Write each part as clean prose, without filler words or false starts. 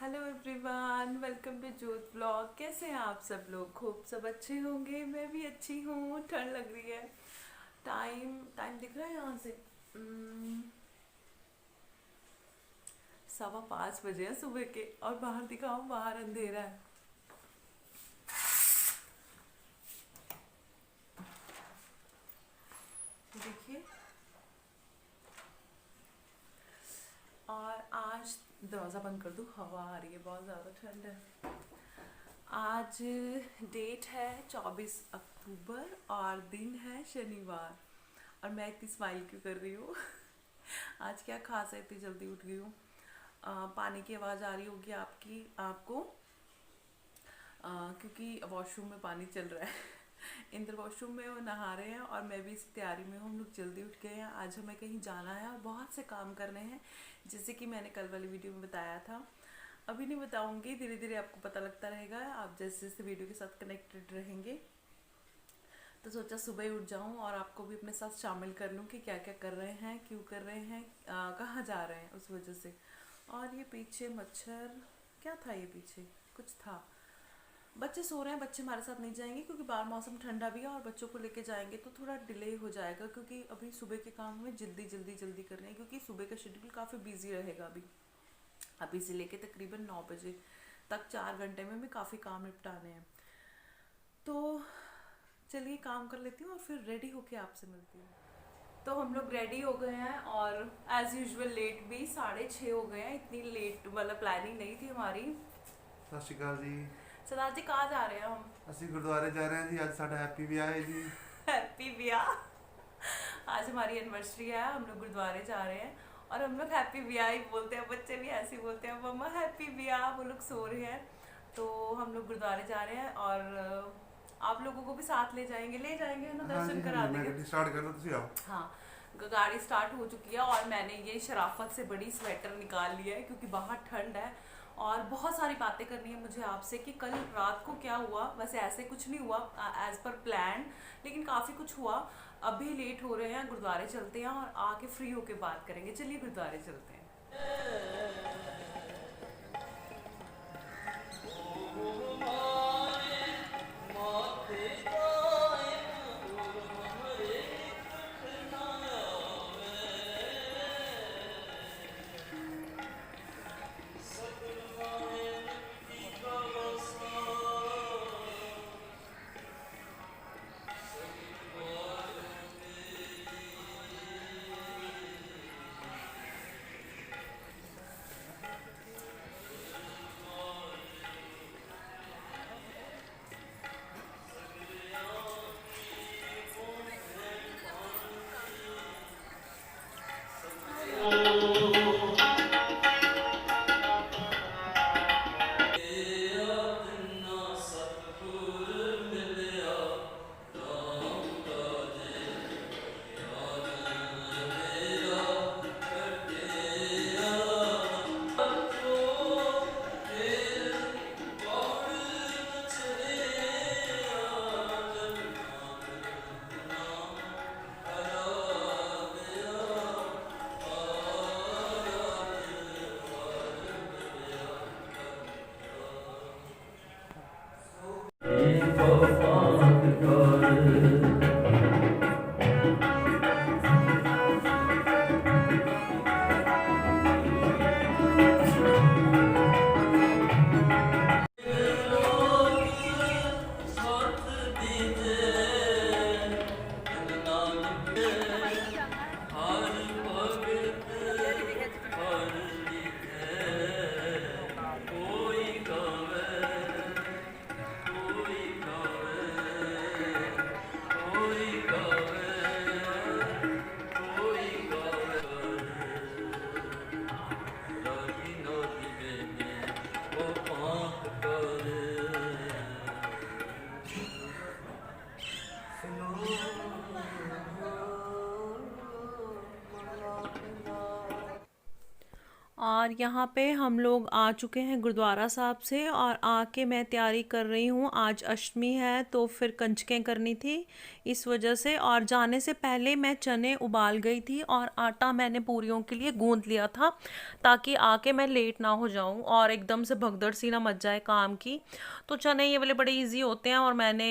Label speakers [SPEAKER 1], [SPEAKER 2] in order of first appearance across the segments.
[SPEAKER 1] Hello everyone, welcome to जोत blog. कैसे हैं आप सब लोग? खूब सब अच्छे होंगे। मैं भी अच्छी हूँ। ठंड लग रही है। टाइम टाइम दिख रहा है यहाँ से। 5:15 हैं सुबह के, और बाहर दिखाओ, बाहर अंधेरा है। देखिए। और आज दरवाज़ा बंद कर दूँ, हवा आ रही है, बहुत ज़्यादा ठंड है। आज डेट है 24 अक्टूबर और दिन है शनिवार। और मैं इतनी स्माइल क्यों कर रही हूँ? आज क्या खास है, इतनी जल्दी उठ गई हूँ। पानी की आवाज़ आ रही होगी आपको, क्योंकि वॉशरूम में पानी चल रहा है। इंद्र वॉशरूम में वो नहा रहे हैं और मैं भी इस तैयारी में हूँ। हम लोग जल्दी उठ गए हैं। आज हमें कहीं जाना है और बहुत से काम करने हैं, जैसे कि मैंने कल वाली वीडियो में बताया था। अभी नहीं बताऊंगी, धीरे धीरे आपको पता लगता रहेगा, आप जैसे जैसे वीडियो के साथ कनेक्टेड रहेंगे। तो सोचा सुबह ही उठ जाऊं और आपको भी अपने साथ शामिल कर लूं कि क्या क्या कर रहे हैं, क्यों कर रहे हैं, कहाँ जा रहे हैं, उस वजह से। और ये पीछे मच्छर, क्या था ये पीछे? कुछ था। बच्चे सो रहे हैं, बच्चे हमारे साथ नहीं जाएंगे क्योंकि बाहर मौसम ठंडा भी है, और बच्चों को लेके जाएंगे तो थोड़ा डिले हो जाएगा, क्योंकि अभी सुबह के काम में जल्दी जल्दी जल्दी कर रहे हैं, क्योंकि सुबह का शेड्यूल काफ़ी बिजी रहेगा। अभी से लेके तकरीबन 9 बजे तक 4 घंटे में भी काफ़ी काम निपटाने हैं। तो चलिए काम कर लेती हूँ और फिर रेडी होके आपसे मिलती हूँ। तो हम लोग रेडी हो गए हैं और एज यूजुअल लेट भी, 6:30 हो गए हैं। इतनी लेट मतलब प्लानिंग नहीं थी हमारी।
[SPEAKER 2] सत श्री अकाल जी।
[SPEAKER 1] सरदार जी, कहाँ जा रहे हैं हम?
[SPEAKER 2] ਅਸੀਂ ਗੁਰਦੁਆਰੇ ਜਾ ਰਹੇ ਹਾਂ ਜੀ। ਅੱਜ ਸਾਡਾ हैप्पी ਵਿਆਹ है जी।
[SPEAKER 1] हैप्पी ब्याह। आज हमारी एनिवर्सरी है, हम लोग गुरुद्वारे जा रहे हैं। और हम लोग हैप्पी ब्याह ही बोलते हैं, बच्चे भी ऐसे ही बोलते हैं, मम्मा हैप्पी ब्याह। वो लोग सो रहे हैं। तो हम लोग गुरुद्वारे जा रहे हैं और आप लोगों को भी साथ ले जाएंगे ना,
[SPEAKER 2] हाँ
[SPEAKER 1] दर्शन
[SPEAKER 2] जी हाँ
[SPEAKER 1] करा
[SPEAKER 2] जी, मैं
[SPEAKER 1] देंगे।
[SPEAKER 2] गड्डी स्टार्ट कर लो, तुसी आओ।
[SPEAKER 1] हाँ, गाड़ी स्टार्ट हो चुकी है और मैंने ये शराफत से बड़ी स्वेटर निकाल लिया है, क्योंकि बाहर ठंड है। और बहुत सारी बातें करनी है मुझे आपसे कि कल रात को क्या हुआ। वैसे ऐसे कुछ नहीं हुआ एज पर प्लान, लेकिन काफ़ी कुछ हुआ। अभी लेट हो रहे हैं, गुरुद्वारे चलते हैं और आके फ्री होके बात करेंगे। चलिए गुरुद्वारे चलते हैं। और यहाँ पे हम लोग आ चुके हैं गुरुद्वारा साहब से और आके मैं तैयारी कर रही हूँ। आज अष्टमी है तो फिर कंजकें करनी थी इस वजह से। और जाने से पहले मैं चने उबाल गई थी और आटा मैंने पूरियों के लिए गूंद लिया था ताकि आके मैं लेट ना हो जाऊँ और एकदम से भगदड़ सी ना मच जाए काम की। तो चने ये वाले बड़े इजी होते हैं और मैंने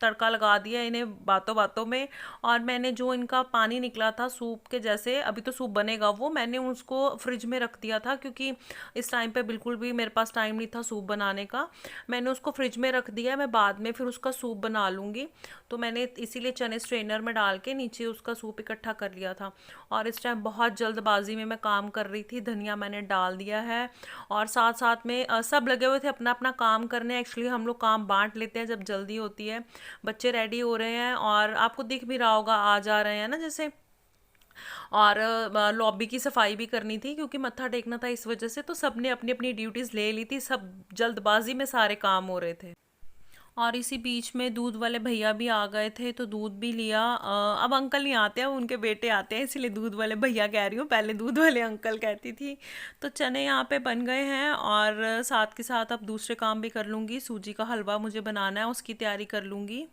[SPEAKER 1] तड़का लगा दिया इन्हें बातों बातों में। और मैंने जो इनका पानी निकला था सूप के जैसे, अभी तो सूप बनेगा वो, मैंने उसको फ्रिज में रख दिया था क्योंकि इस टाइम पे बिल्कुल भी मेरे पास टाइम नहीं था सूप बनाने का। मैंने उसको फ्रिज में रख दिया, मैं बाद में फिर उसका सूप बना लूँगी। तो मैंने इसीलिए चने स्ट्रेनर में डाल के नीचे उसका सूप इकट्ठा कर लिया था। और इस टाइम बहुत जल्दबाजी में मैं काम कर रही थी। धनिया मैंने डाल दिया है और साथ साथ में सब लगे हुए थे अपना अपना काम करने। एक्चुअली हम लोग काम बांट लेते हैं जब जल्दी होती है। बच्चे रेडी हो रहे हैं और आपको दिख भी रहा होगा आ जा रहे हैं ना जैसे। और लॉबी की सफाई भी करनी थी क्योंकि मत्था टेकना था इस वजह से। तो सबने अपनी अपनी ड्यूटीज़ ले ली थी, सब जल्दबाजी में सारे काम हो रहे थे। और इसी बीच में दूध वाले भैया भी आ गए थे तो दूध भी लिया। अब अंकल नहीं आते हैं, उनके बेटे आते हैं, इसलिए दूध वाले भैया कह रही हूँ, पहले दूध वाले अंकल कहती थी। तो चने यहाँ पे बन गए हैं और साथ के साथ अब दूसरे काम भी कर लूँगी। सूजी का हलवा मुझे बनाना है, उसकी तैयारी कर लूँगी।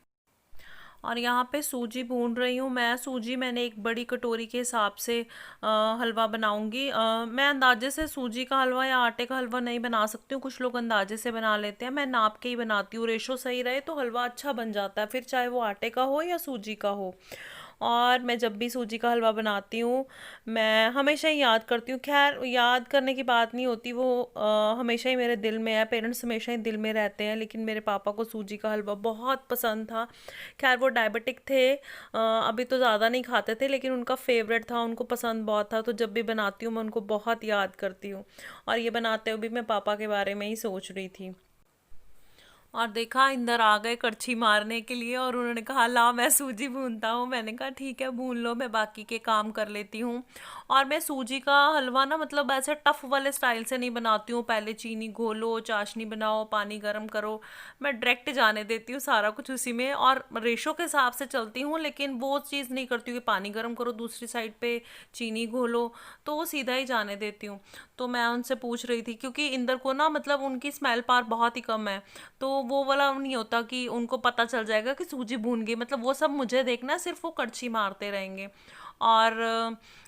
[SPEAKER 1] और यहाँ पे सूजी भून रही हूँ मैं। सूजी मैंने एक बड़ी कटोरी के हिसाब से हलवा बनाऊँगी। मैं अंदाजे से सूजी का हलवा या आटे का हलवा नहीं बना सकती हूँ, कुछ लोग अंदाजे से बना लेते हैं, मैं नाप के ही बनाती हूँ। रेशो सही रहे तो हलवा अच्छा बन जाता है, फिर चाहे वो आटे का हो या सूजी का हो। और मैं जब भी सूजी का हलवा बनाती हूँ मैं हमेशा ही याद करती हूँ। खैर याद करने की बात नहीं होती, वो हमेशा ही मेरे दिल में है। पेरेंट्स हमेशा ही दिल में रहते हैं, लेकिन मेरे पापा को सूजी का हलवा बहुत पसंद था। खैर वो डायबिटिक थे, अभी तो ज़्यादा नहीं खाते थे, लेकिन उनका फेवरेट था, उनको पसंद बहुत था। तो जब भी बनाती हूँ मैं उनको बहुत याद करती हूँ। और ये बनाते हुए भी मैं पापा के बारे में ही सोच रही थी। और देखा इंदर आ गए करछी मारने के लिए और उन्होंने कहा ला मैं सूजी भूनता हूँ। मैंने कहा ठीक है भून लो, मैं बाकी के काम कर लेती हूँ। और मैं सूजी का हलवा ना मतलब ऐसे टफ वाले स्टाइल से नहीं बनाती हूँ, पहले चीनी घोलो, चाशनी बनाओ, पानी गर्म करो। मैं डायरेक्ट जाने देती हूँ सारा कुछ उसी में और रेशो के हिसाब से चलती हूँ, लेकिन वो चीज़ नहीं करती हूँ कि पानी गर्म करो दूसरी साइड पे चीनी घोलो, तो वो सीधा ही जाने देती हूँ। तो मैं उनसे पूछ रही थी क्योंकि इंदर को ना मतलब उनकी स्मेल पावर बहुत ही कम है, तो वो वाला नहीं होता कि उनको पता चल जाएगा कि सूजी भून गई, मतलब वो सब मुझे देखना, सिर्फ वो कड़छी मारते रहेंगे। और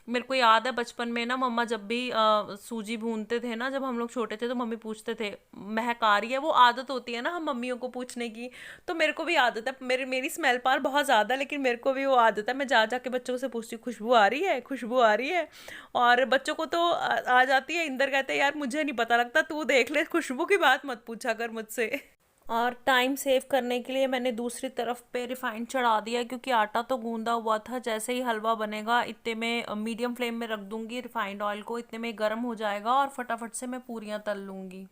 [SPEAKER 1] मेरे को याद है बचपन में ना मम्मा जब भी सूजी भूनते थे ना, जब हम लोग छोटे थे तो मम्मी पूछते थे महक आ रही है। वो आदत होती है ना हम मम्मियों को पूछने की, तो मेरे को भी आदत है। मेरी स्मेल पार बहुत ज़्यादा, लेकिन मेरे को भी वो आदत है, मैं जा जा के बच्चों से पूछती हूँ खुशबू आ रही है, खुशबू आ रही है। और बच्चों को तो आ जाती है। इंदर कहते हैं यार मुझे नहीं पता लगता, तू देख ले, खुशबू की बात मत पूछा कर मुझसे। और टाइम सेव करने के लिए मैंने दूसरी तरफ पे रिफाइंड चढ़ा दिया क्योंकि आटा तो गूंदा हुआ था। जैसे ही हलवा बनेगा इतने में मीडियम फ्लेम में रख दूंगी रिफाइंड ऑयल को, इतने में गर्म हो जाएगा और फटाफट से मैं पूरियाँ तल लूँगी।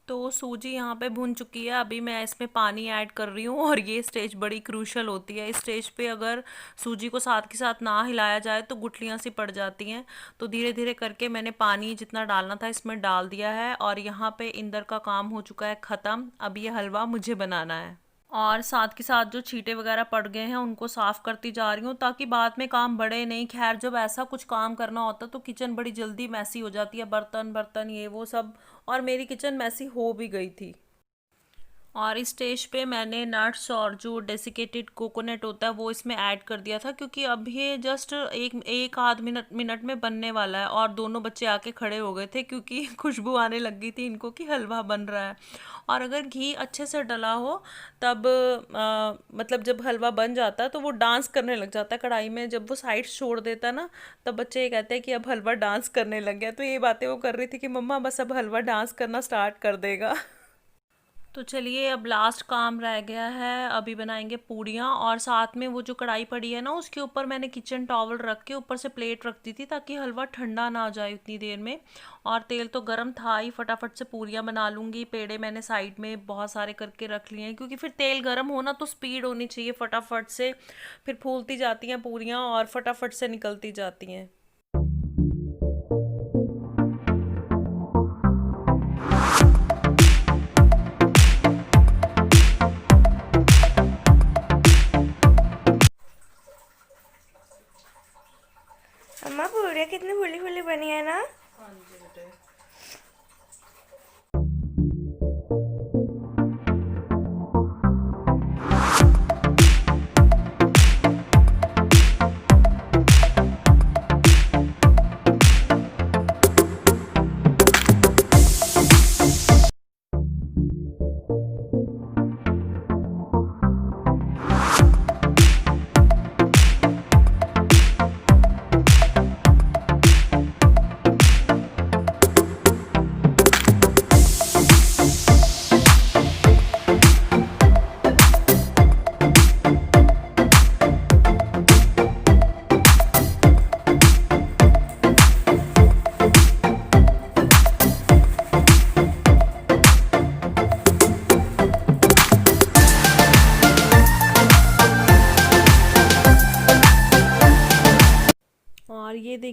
[SPEAKER 1] तो सूजी यहाँ पे भुन चुकी है, अभी मैं इसमें पानी ऐड कर रही हूँ। और ये स्टेज बड़ी क्रूशल होती है, इस स्टेज पे अगर सूजी को साथ के साथ ना हिलाया जाए तो गुठलियाँ सी पड़ जाती हैं। तो धीरे धीरे करके मैंने पानी जितना डालना था इसमें डाल दिया है और यहाँ पे इंदर का काम हो चुका है ख़त्म। अब ये हलवा मुझे बनाना है और साथ के साथ जो छींटे वगैरह पड़ गए हैं उनको साफ़ करती जा रही हूँ ताकि बाद में काम बढ़े नहीं। खैर जब ऐसा कुछ काम करना होता तो किचन बड़ी जल्दी मैसी हो जाती है, बर्तन बर्तन ये वो सब। और मेरी किचन मैसी हो भी गई थी। और इस स्टेज पे मैंने नट्स और जो डेसिकेटेड कोकोनट होता है वो इसमें ऐड कर दिया था क्योंकि अब ये जस्ट एक आध मिनट में बनने वाला है। और दोनों बच्चे आके खड़े हो गए थे क्योंकि खुशबू आने लग गई थी इनको कि हलवा बन रहा है। और अगर घी अच्छे से डला हो तब मतलब जब हलवा बन जाता है तो वो डांस करने लग जाता है कढ़ाई में। जब वो साइड छोड़ देता है ना तब बच्चे ये कहते हैं कि अब हलवा डांस करने लग गया। तो ये बातें वो कर रही थी कि मम्मा बस अब हलवा डांस करना स्टार्ट कर देगा। तो चलिए अब लास्ट काम रह गया है, अभी बनाएंगे पूड़ियाँ। और साथ में वो जो कढ़ाई पड़ी है ना उसके ऊपर मैंने किचन टॉवल रख के ऊपर से प्लेट रख दी थी ताकि हलवा ठंडा ना हो जाए उतनी देर में। और तेल तो गर्म था ही, फटाफट से पूड़ियाँ बना लूँगी। पेड़े मैंने साइड में बहुत सारे करके रख लिए हैं क्योंकि फिर तेल गर्म होना तो स्पीड होनी चाहिए फटाफट से, फिर फूलती जाती हैं पूड़ियाँ और फटाफट से निकलती जाती हैं।
[SPEAKER 3] अम्मा पूड़ियाँ कितनी फूली फूली बनी है ना।
[SPEAKER 1] हाँ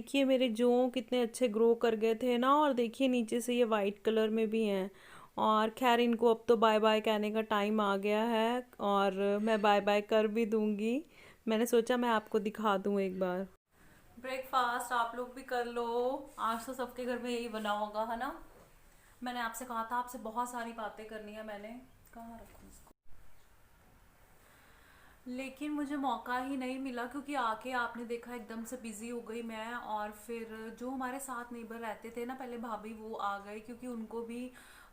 [SPEAKER 1] देखिए मेरे जौ कितने अच्छे ग्रो कर गए थे ना, और देखिए नीचे से ये वाइट कलर में भी हैं। और खैर इनको अब तो बाय बाय कहने का टाइम आ गया है, और मैं बाय बाय कर भी दूंगी। मैंने सोचा मैं आपको दिखा दूं एक बार। ब्रेकफास्ट आप लोग भी कर लो। आज तो सबके घर में यही बना होगा, है ना। मैंने आपसे कहा था आपसे बहुत सारी बातें करनी है, मैंने कहाँ रखूँ इसको, लेकिन मुझे मौका ही नहीं मिला, क्योंकि आके आपने देखा एकदम से बिजी हो गई मैं। और फिर जो हमारे साथ नेबर रहते थे ना पहले, भाभी, वो आ गए, क्योंकि उनको भी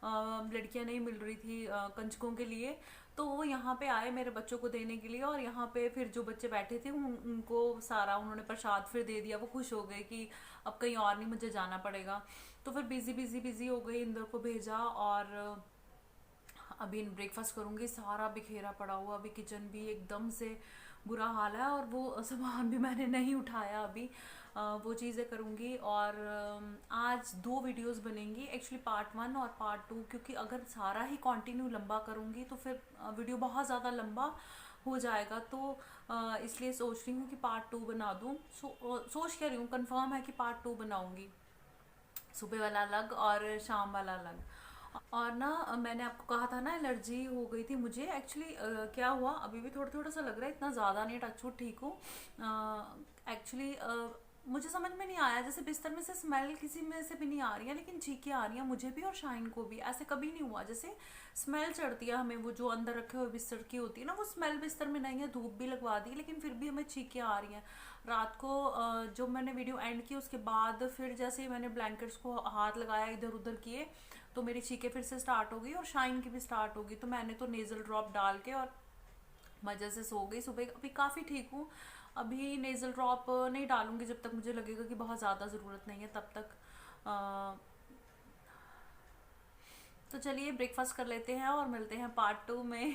[SPEAKER 1] लड़कियां नहीं मिल रही थी कंजकों के लिए। तो वो यहाँ पे आए मेरे बच्चों को देने के लिए, और यहाँ पे फिर जो बच्चे बैठे थे उनको सारा उन्होंने प्रसाद फिर दे दिया। वो खुश हो गए कि अब कहीं और नहीं मुझे जाना पड़ेगा। तो फिर बिजी बिजी बिजी हो गई, इंदर को भेजा, और अभी ब्रेकफास्ट करूंगी। सारा बिखेरा पड़ा हुआ, अभी किचन भी एकदम से बुरा हाल है, और वो सामान भी मैंने नहीं उठाया अभी। वो चीज़ें करूँगी। और आज 2 वीडियोस बनेंगी एक्चुअली, पार्ट 1 और पार्ट 2, क्योंकि अगर सारा ही कंटिन्यू लंबा करूँगी तो फिर वीडियो बहुत ज़्यादा लंबा हो जाएगा। तो इसलिए सोच रही हूँ कि पार्ट 2 बना दूँ। सोच क्या रही हूँ, कंफर्म है कि पार्ट 2 बनाऊँगी। सुबह वाला अलग और शाम वाला अलग। और ना मैंने आपको कहा था ना एलर्जी हो गई थी मुझे। एक्चुअली क्या हुआ, अभी भी थोड़ा थोड़ा सा लग रहा है, इतना ज़्यादा नहीं, टचवुड ठीक हूँ। एक्चुअली मुझे समझ में नहीं आया, जैसे बिस्तर में से स्मेल किसी में से भी नहीं आ रही है, लेकिन चीखें आ रही हैं मुझे भी और शाइन को भी। ऐसे कभी नहीं हुआ, जैसे स्मेल चढ़ती है हमें, वो जो अंदर रखे हुए बिस्तर की होती है ना, वो स्मेल बिस्तर में नहीं है। धूप भी लगवा दी लेकिन फिर भी हमें चीखें आ रही हैं। रात को जब मैंने वीडियो एंड की उसके बाद फिर जैसे ही मैंने ब्लैंकेट्स को हाथ लगाया, इधर उधर किए, तो मेरी चीखें फिर से स्टार्ट हो गई, और शाइन की भी स्टार्ट होगी। तो मैंने तो नेज़ल ड्रॉप डाल के और मज़े से सो गई। सुबह अभी काफ़ी ठीक हूँ। अभी नेज़ल ड्रॉप नहीं डालूंगी जब तक मुझे लगेगा कि बहुत ज़्यादा ज़रूरत नहीं है, तब तक। तो चलिए ब्रेकफास्ट कर लेते हैं और मिलते हैं पार्ट 2 में।